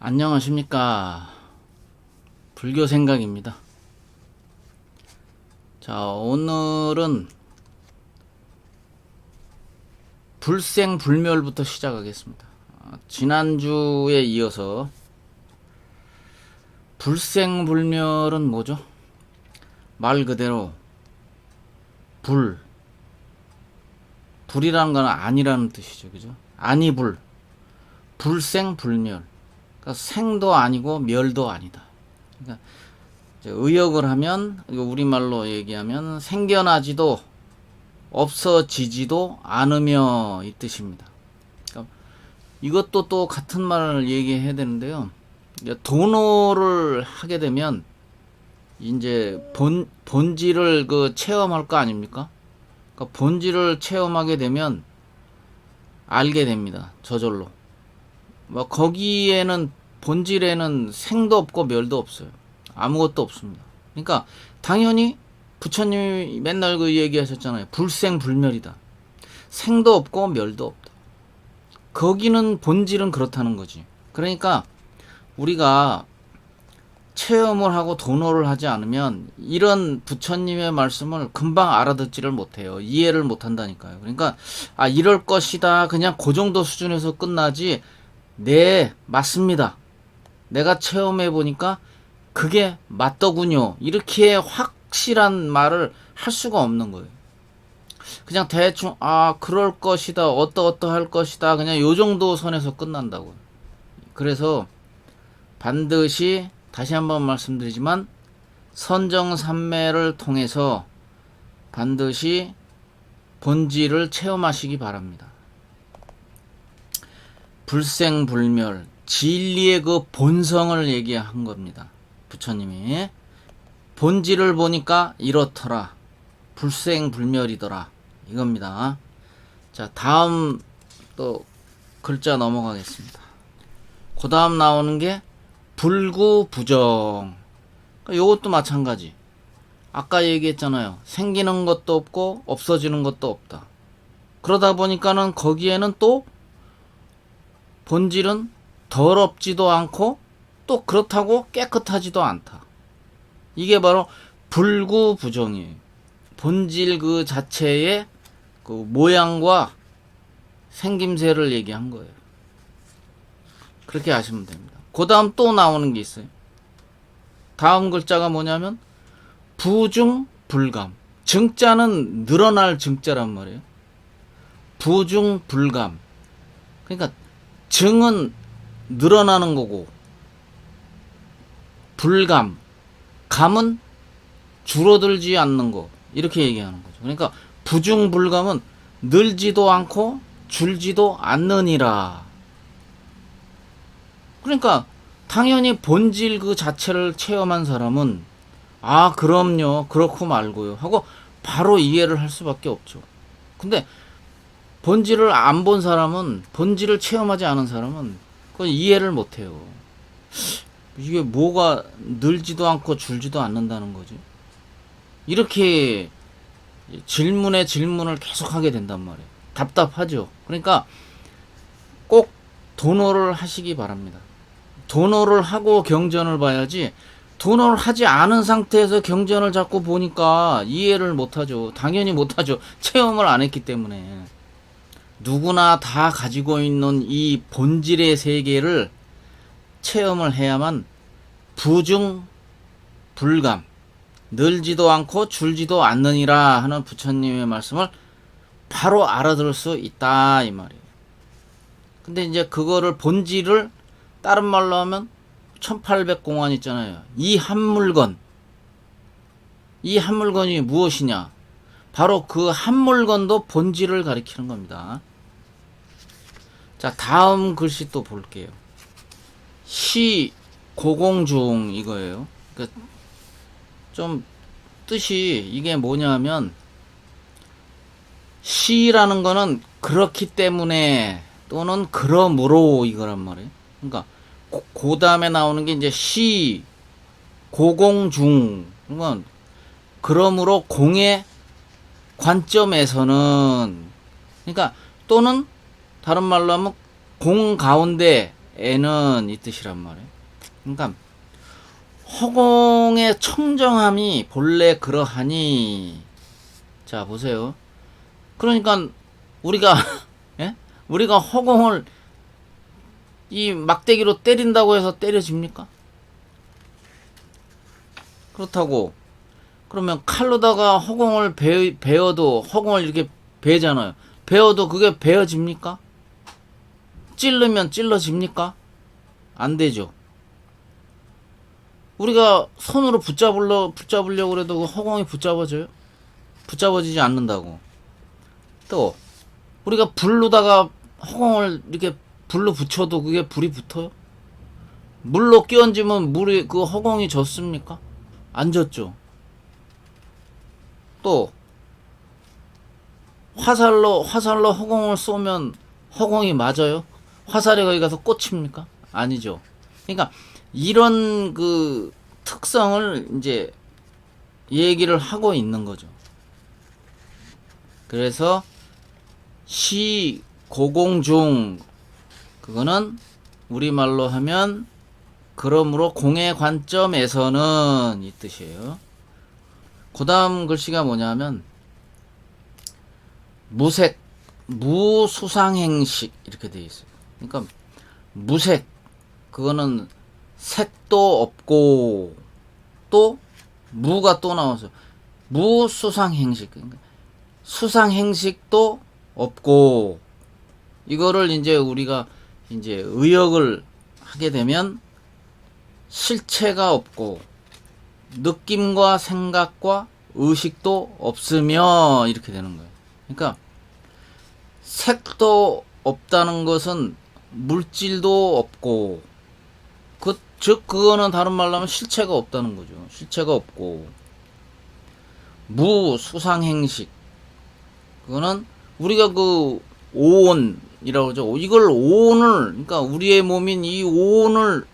안녕하십니까. 불교 생각입니다. 자, 오늘은 불생불멸부터 시작하겠습니다. 지난주에 이어서 불생불멸은 뭐죠? 말 그대로 불이라는 건 아니라는 뜻이죠. 그죠? 아니불, 불생불멸. 그러니까 생도 아니고 멸도 아니다. 그러니까 의역을 하면, 우리말로 얘기하면 생겨나지도 없어지지도 않으며 이 뜻입니다. 그러니까 이것도 또 같은 말을 얘기해야 되는데요. 도노를 하게 되면 이제 본질을 체험할 거 아닙니까? 그러니까 본질을 체험하게 되면 알게 됩니다. 저절로. 거기에는 본질에는 생도 없고 멸도 없어요. 아무것도 없습니다. 그러니까 당연히 부처님이 맨날 그 얘기하셨잖아요. 불생불멸이다. 생도 없고 멸도 없다. 거기는 본질은 그렇다는 거지. 그러니까 우리가 체험을 하고 도노를 하지 않으면 이런 부처님의 말씀을 금방 알아듣지를 못해요. 이해를 못한다니까요. 그러니까 이럴 것이다. 그냥 그 정도 수준에서 끝나지. 네, 맞습니다. 내가 체험해 보니까 그게 맞더군요. 이렇게 확실한 말을 할 수가 없는 거예요. 그냥 대충 그럴 것이다. 어떠할 것이다. 그냥 요 정도 선에서 끝난다고요. 그래서 반드시 다시 한번 말씀드리지만 선정삼매를 통해서 반드시 본질을 체험하시기 바랍니다. 불생불멸, 진리의 그 본성을 얘기한 겁니다. 부처님이 본질을 보니까 이렇더라. 불생불멸이더라. 이겁니다. 자, 다음 또 글자 넘어가겠습니다. 그 다음 나오는 게 불구부정. 요것도 마찬가지. 아까 얘기했잖아요. 생기는 것도 없고 없어지는 것도 없다. 그러다 보니까는 거기에는 또 본질은 더럽지도 않고 또 그렇다고 깨끗하지도 않다. 이게 바로 불구부정이에요. 본질 그 자체의 그 모양과 생김새를 얘기한 거예요. 그렇게 아시면 됩니다. 그 다음 또 나오는 게 있어요. 다음 글자가 뭐냐면 부중불감. 증자는 늘어날 증자란 말이에요. 부중불감. 그러니까 증은 늘어나는 거고 불감, 감은 줄어들지 않는 거. 이렇게 얘기하는 거죠. 그러니까 부중불감은 늘지도 않고 줄지도 않느니라. 그러니까 당연히 본질 그 자체를 체험한 사람은 그럼요, 그렇고 말고요 하고 바로 이해를 할 수밖에 없죠. 근데 본질을 안 본 사람은, 본질을 체험하지 않은 사람은 그건 이해를 못해요. 이게 뭐가 늘지도 않고 줄지도 않는다는 거지. 이렇게 질문에 질문을 계속하게 된단 말이에요. 답답하죠. 그러니까 꼭 도노를 하시기 바랍니다. 도노를 하고 경전을 봐야지, 도노를 하지 않은 상태에서 경전을 자꾸 보니까 이해를 못하죠. 당연히 못하죠. 체험을 안 했기 때문에. 누구나 다 가지고 있는 이 본질의 세계를 체험을 해야만 부중불감, 늘지도 않고 줄지도 않느니라 하는 부처님의 말씀을 바로 알아들을 수 있다 이 말이에요. 근데 이제 그거를 본질을 다른 말로 하면 1800공안 있잖아요. 이 한 물건이 무엇이냐? 바로 그 한 물건도 본질을 가리키는 겁니다. 자, 다음 글씨 또 볼게요. 시 고공중 이거예요. 그러니까 좀 뜻이 이게 뭐냐면 시라는 거는 그렇기 때문에 또는 그러므로 이거란 말이에요. 그러니까 그 다음에 나오는 게 이제 시 고공중. 그러면 그러므로 공의 관점에서는, 그러니까 또는 다른 말로 하면 공 가운데 애는 이 뜻이란 말이에요. 그러니까 허공의 청정함이 본래 그러하니. 자 보세요. 그러니까 우리가 예? 우리가 허공을 이 막대기로 때린다고 해서 때려집니까? 그렇다고 그러면 칼로다가 허공을 베어도 허공을 이렇게 베잖아요. 베어도 그게 베어집니까? 찌르면 찔러집니까? 안 되죠. 우리가 손으로 붙잡으려고 그래도 그 허공이 붙잡아져요? 붙잡아지지 않는다고. 또 우리가 불로다가 허공을 이렇게 불로 붙여도 그게 불이 붙어요? 물로 끼얹으면 물이 그 허공이 젖습니까? 안 젖죠. 또 화살로 허공을 쏘면 허공이 맞아요? 화살이 거기 가서 꽂힙니까? 아니죠. 그러니까 이런 그 특성을 이제 얘기를 하고 있는 거죠. 그래서 시 고공중 그거는 우리말로 하면 그러므로 공의 관점에서는 이 뜻이에요. 그 다음 글씨가 뭐냐면 무색 무수상행식 이렇게 되어 있어요. 그러니까 무색 그거는 색도 없고 또 무가 또 나와서 무수상행식 그러니까 수상행식도 없고 이거를 이제 우리가 이제 의역을 하게 되면 실체가 없고 느낌과 생각과 의식도 없으며 이렇게 되는 거예요. 그러니까 색도 없다는 것은 물질도 없고 즉 그거는 다른 말로 하면 실체가 없다는 거죠. 실체가 없고 무수상행식 그거는 우리가 그 오온이라고 그러죠. 이걸 오온을 그러니까 우리의 몸인 이 오온을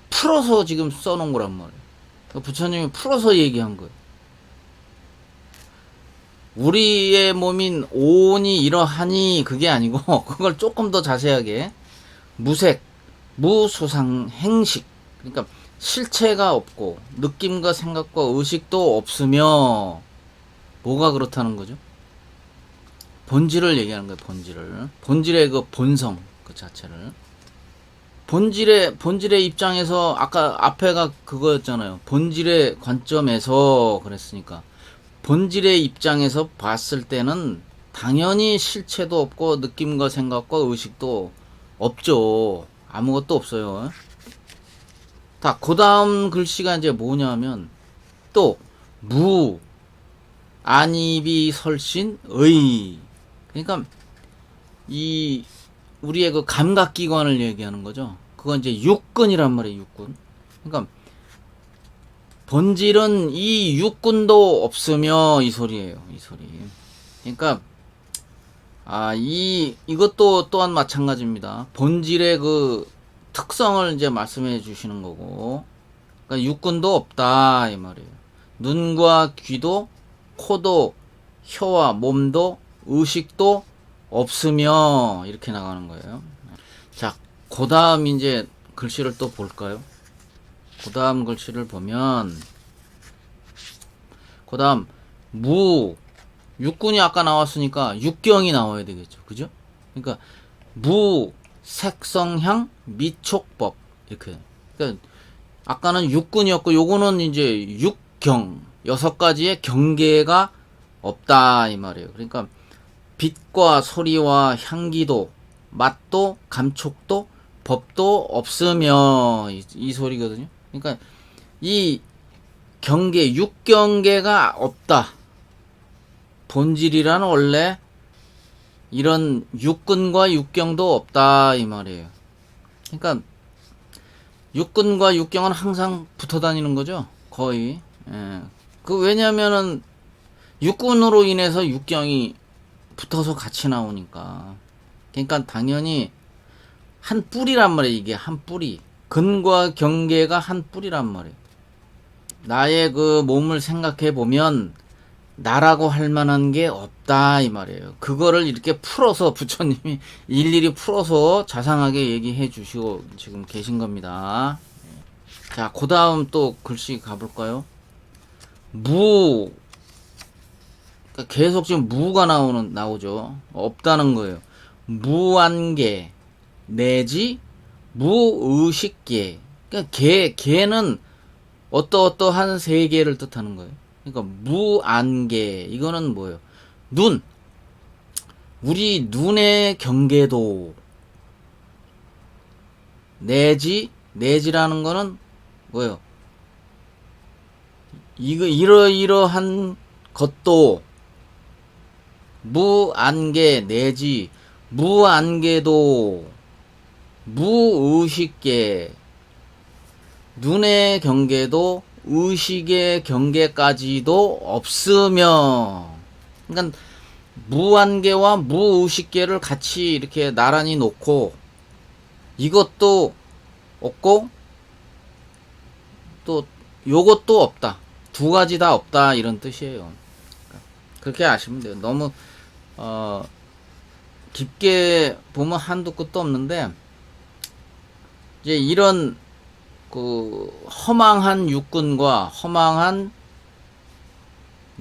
풀어서 지금 써놓은 거란 말이에요. 부처님이 풀어서 얘기한 거예요. 우리의 몸인 오온이 이러하니 그게 아니고 그걸 조금 더 자세하게 무색, 무수상행식 그러니까 실체가 없고 느낌과 생각과 의식도 없으며 뭐가 그렇다는 거죠? 본질을 얘기하는 거예요. 본질의 그 본성 그 자체를 본질의 입장에서 아까 앞에가 그거였잖아요. 본질의 관점에서 그랬으니까 본질의 입장에서 봤을 때는 당연히 실체도 없고 느낌과 생각과 의식도 없죠. 아무것도 없어요. 다 그 다음 글씨가 이제 뭐냐면 또 무 안입이 설신 의 그러니까 이 우리의 그 감각기관을 얘기하는 거죠. 그건 이제 육근이란 말이에요. 육근. 그러니까 본질은 이 육근도 없으며 이 소리예요. 이 소리. 그러니까 이것도 또한 마찬가지입니다. 본질의 그 특성을 이제 말씀해 주시는 거고. 그러니까 육근도 없다 이 말이에요. 눈과 귀도 코도 혀와 몸도 의식도 없으며 이렇게 나가는 거예요. 자, 그 다음 이제 글씨를 또 볼까요? 그 다음 글씨를 보면 그 다음 무 육군이 아까 나왔으니까 육경이 나와야 되겠죠. 그죠? 그러니까 무 색성향 미촉법 이렇게. 그러니까 아까는 육군이었고 요거는 이제 육경 6가지의 경계가 없다 이 말이에요. 그러니까 빛과 소리와 향기도 맛도 감촉도 법도 없으며 이 소리거든요. 그러니까 이 경계 육경계가 없다. 본질이란 원래 이런 육근과 육경도 없다 이 말이에요. 그러니까 육근과 육경은 항상 붙어 다니는 거죠. 거의. 예. 왜냐면은 육근으로 인해서 육경이 붙어서 같이 나오니까. 그러니까 당연히 한 뿌리란 말이에요. 이게 한 뿌리. 근과 경계가 한 뿌리란 말이에요. 나의 그 몸을 생각해 보면 나라고 할 만한 게 없다 이 말이에요. 그거를 이렇게 풀어서 부처님이 일일이 풀어서 자상하게 얘기해 주시고 지금 계신 겁니다. 자, 그 다음 또 글씨 가볼까요? 무. 그러니까 계속 지금 무가 나오죠. 없다는 거예요. 무안개 내지 무의식계. 그러니까 개는 어떠한 세계를 뜻하는 거예요. 그러니까 무안개 이거는 뭐예요? 눈. 우리 눈의 경계도 내지라는 거는 뭐예요? 이러이러한 것도 무안개 내지 무안개도 무의식계 눈의 경계도 의식의 경계까지도 없으며 그러니까 무안개와 무의식계를 같이 이렇게 나란히 놓고 이것도 없고 또 요것도 없다. 두 가지 다 없다 이런 뜻이에요. 그렇게 아시면 돼요. 너무 깊게 보면 한도 끝도 없는데 이제 이런 그 허망한 육군과 허망한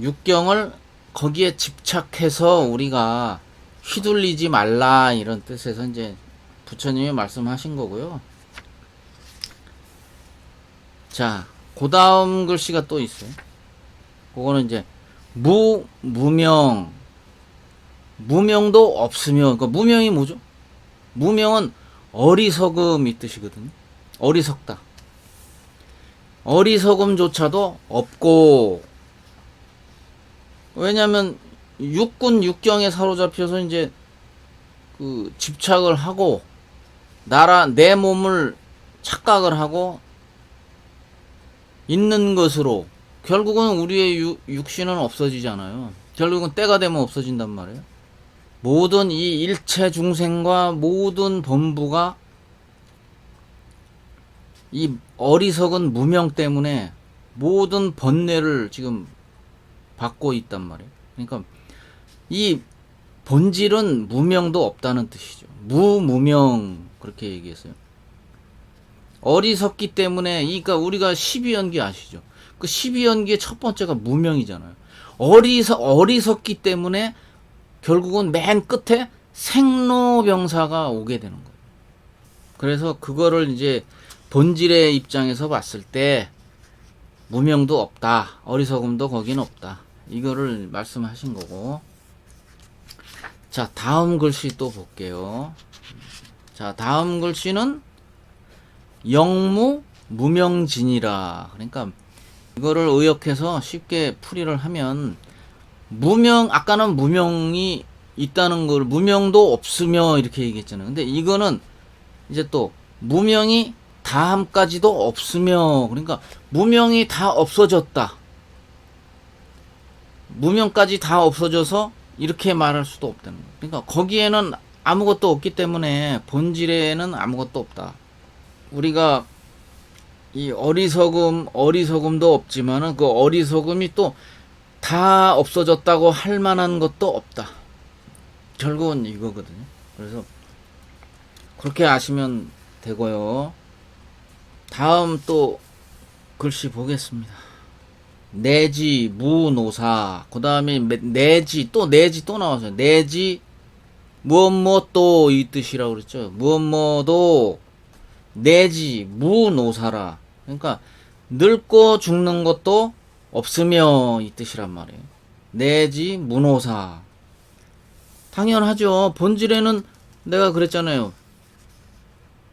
육경을 거기에 집착해서 우리가 휘둘리지 말라 이런 뜻에서 이제 부처님이 말씀하신 거고요. 자, 그 다음 글씨가 또 있어요. 그거는 이제 무명도 없으며, 그러니까 무명이 뭐죠? 무명은 어리석음이 뜻이거든요. 어리석다. 어리석음조차도 없고, 왜냐면 육군 육경에 사로잡혀서 이제 그 집착을 하고 내 몸을 착각을 하고 있는 것으로 결국은 우리의 육신은 없어지잖아요. 결국은 때가 되면 없어진단 말이에요. 모든 이 일체 중생과 모든 범부가 이 어리석은 무명 때문에 모든 번뇌를 지금 받고 있단 말이에요. 그러니까 이 본질은 무명도 없다는 뜻이죠. 무명 그렇게 얘기했어요. 어리석기 때문에 그러니까 우리가 12연기 아시죠? 그 12연기의 첫 번째가 무명이잖아요. 어리석기 때문에 결국은 맨 끝에 생로병사가 오게 되는 거예요. 그래서 그거를 이제 본질의 입장에서 봤을 때 무명도 없다. 어리석음도 거기는 없다. 이거를 말씀하신 거고. 자, 다음 글씨 또 볼게요. 자, 다음 글씨는 영무 무명진이라. 그러니까 이거를 의역해서 쉽게 풀이를 하면 아까는 무명이 있다는 걸 무명도 없으며 이렇게 얘기했잖아요. 근데 이거는 이제 또 무명이 다함까지도 없으며, 그러니까 무명이 다 없어졌다. 무명까지 다 없어져서 이렇게 말할 수도 없다는 거예요. 그러니까 거기에는 아무것도 없기 때문에 본질에는 아무것도 없다. 우리가 이 어리석음도 없지만은 그 어리석음이 또 다 없어졌다고 할 만한 것도 없다. 결국은 이거거든요. 그래서 그렇게 아시면 되고요. 다음 또 글씨 보겠습니다. 내지 무노사. 그 다음에 내지 또 나와서요. 내지 무엇도 이 뜻이라고 그랬죠. 무엇도 내지 무노사라. 그러니까 늙고 죽는 것도 없으며 이 뜻이란 말이에요. 내지 무노사. 당연하죠. 본질에는 내가 그랬잖아요.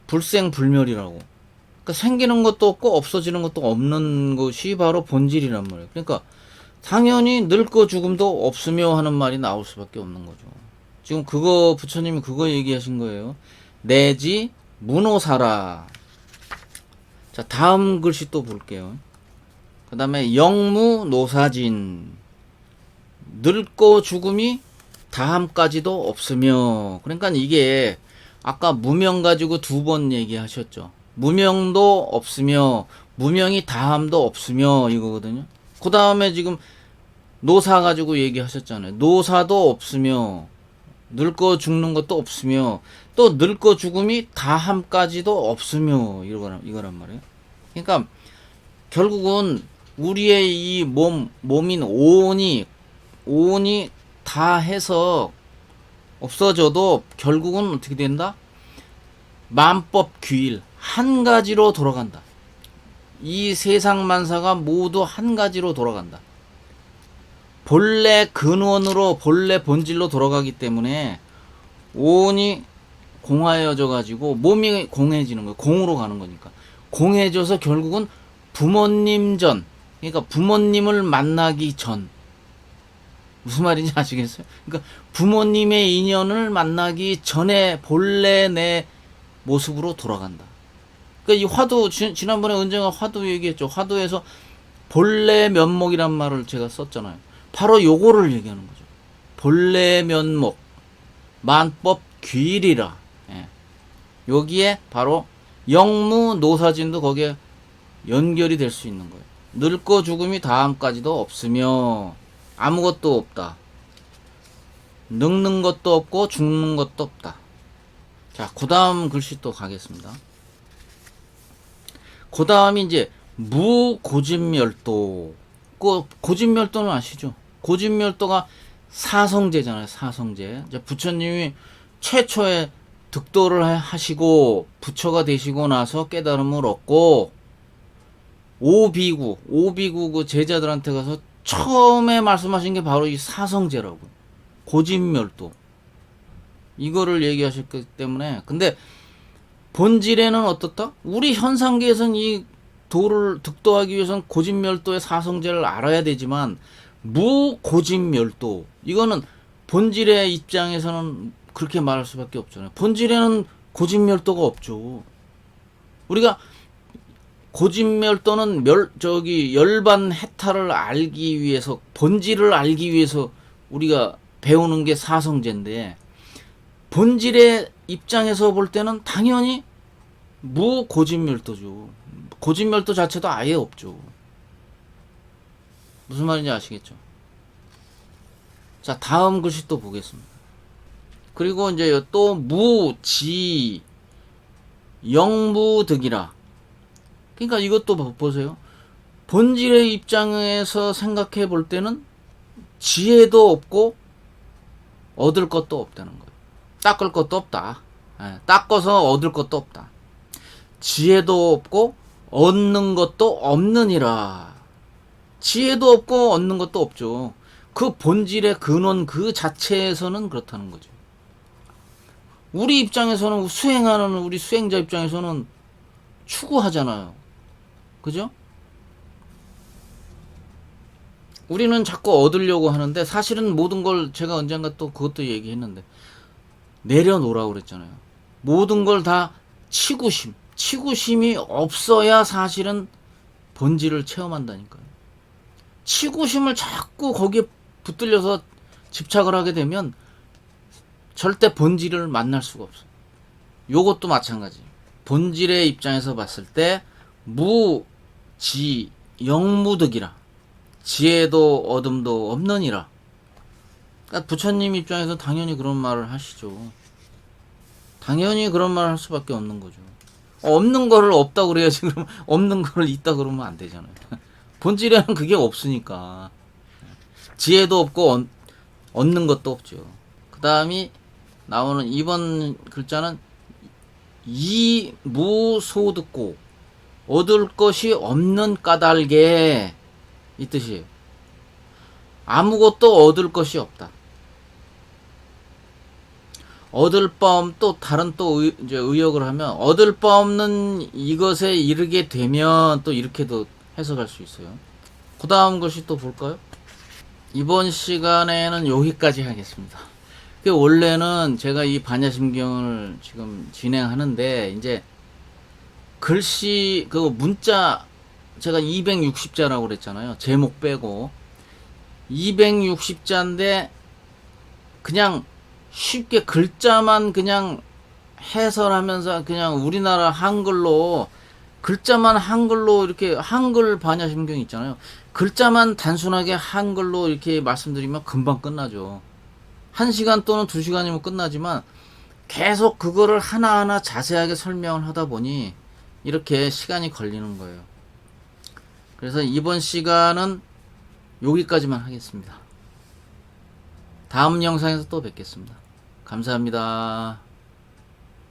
불생불멸이라고. 그러니까 생기는 것도 없고 없어지는 것도 없는 것이 바로 본질이란 말이에요. 그러니까 당연히 늙고 죽음도 없으며 하는 말이 나올 수밖에 없는 거죠. 지금 부처님이 그거 얘기하신 거예요. 내지 무노사라. 자, 다음 글씨 또 볼게요. 그 다음에 영무노사진. 늙고 죽음이 다함까지도 없으며. 그러니까 이게 아까 무명 가지고 두 번 얘기하셨죠. 무명도 없으며 무명이 다함도 없으며 이거거든요. 그 다음에 지금 노사 가지고 얘기하셨잖아요. 노사도 없으며 늙어 죽는 것도 없으며 또 늙어 죽음이 다함까지도 없으며 이거란 말이에요. 그러니까 결국은 우리의 이 몸인 오온이 다 해서 없어져도 결국은 어떻게 된다? 만법규일 한 가지로 돌아간다. 이 세상 만사가 모두 한 가지로 돌아간다. 본래 근원으로 본래 본질로 돌아가기 때문에 오온이 공하여져 가지고 몸이 공해지는 거예요. 공으로 가는 거니까. 공해져서 결국은 부모님 전, 그러니까 부모님을 만나기 전. 무슨 말인지 아시겠어요? 그러니까 부모님의 인연을 만나기 전에 본래 내 모습으로 돌아간다. 그러니까 이 화두, 지난번에 은정아 화두 얘기했죠. 화두에서 본래 면목이란 말을 제가 썼잖아요. 바로 요거를 얘기하는 거죠. 본래 면목, 만법 귀일이라. 예. 여기에 바로 영무 노사진도 거기에 연결이 될 수 있는 거예요. 늙고 죽음이 다음까지도 없으며 아무것도 없다. 늙는 것도 없고 죽는 것도 없다. 자, 그 다음 글씨 또 가겠습니다. 그 다음이 이제 무고진멸도. 고진멸도는 아시죠? 고진멸도가 사성제잖아요. 사성제. 이제 부처님이 최초에 득도를 하시고 부처가 되시고 나서 깨달음을 얻고 오비구 그 제자들한테 가서 처음에 말씀하신 게 바로 이 사성제라고. 고진멸도. 이거를 얘기하셨기 때문에. 근데 본질에는 어떻다? 우리 현상계에서는 이 도를 득도하기 위해서는 고진멸도의 사성제를 알아야 되지만 무고진멸도 이거는 본질의 입장에서는 그렇게 말할 수밖에 없잖아요. 본질에는 고진멸도가 없죠. 우리가 고진멸도는 열반 해탈을 알기 위해서 본질을 알기 위해서 우리가 배우는 게 사성제인데 본질의 입장에서 볼 때는 당연히 무고진멸도죠. 고진멸도 자체도 아예 없죠. 무슨 말인지 아시겠죠? 자, 다음 글씨 또 보겠습니다. 그리고 이제 또 무지 영무득이라. 그러니까 이것도 보세요. 본질의 입장에서 생각해 볼 때는 지혜도 없고 얻을 것도 없다는 거예요. 닦을 것도 없다. 닦아서 얻을 것도 없다. 지혜도 없고 얻는 것도 없느니라. 지혜도 없고 얻는 것도 없죠. 그 본질의 근원 그 자체에서는 그렇다는 거죠. 우리 입장에서는 수행하는 우리 수행자 입장에서는 추구하잖아요. 그죠? 우리는 자꾸 얻으려고 하는데 사실은 모든 걸 제가 언젠가 또 그것도 얘기했는데 내려놓으라고 그랬잖아요. 모든 걸 다 치구심이 없어야 사실은 본질을 체험한다니까요. 치구심을 자꾸 거기에 붙들려서 집착을 하게 되면 절대 본질을 만날 수가 없어요. 요것도 마찬가지. 본질의 입장에서 봤을 때 무지 영무득이라. 지혜도 얻음도 없느니라. 그러니까 부처님 입장에서 당연히 그런 말을 하시죠. 당연히 그런 말을 할 수밖에 없는 거죠. 없는 거를 없다 그래야지. 그러면 없는 거를 있다 그러면 안 되잖아요. 본질에는 그게 없으니까. 지혜도 없고 얻는 것도 없죠. 그 다음이 나오는 이번 글자는 이무소득고 얻을 것이 없는 까닭에 이 뜻이에요. 아무것도 얻을 것이 없다. 얻을 바 없는 또 다른 또 이제 의역을 하면 얻을 바 없는 이것에 이르게 되면 또 이렇게도 해석할 수 있어요. 그 다음 것이 또 볼까요? 이번 시간에는 여기까지 하겠습니다. 원래는 제가 이 반야심경을 지금 진행하는데 이제 글씨 그 문자 제가 260자라고 그랬잖아요. 제목 빼고 260자인데 그냥 쉽게 글자만 그냥 해설하면서 그냥 우리나라 한글로 글자만 한글로 이렇게 한글 반야심경 있잖아요. 글자만 단순하게 한글로 이렇게 말씀드리면 금방 끝나죠. 1시간 또는 2시간이면 끝나지만 계속 그거를 하나하나 자세하게 설명을 하다 보니 이렇게 시간이 걸리는 거예요. 그래서 이번 시간은 여기까지만 하겠습니다. 다음 영상에서 또 뵙겠습니다. 감사합니다.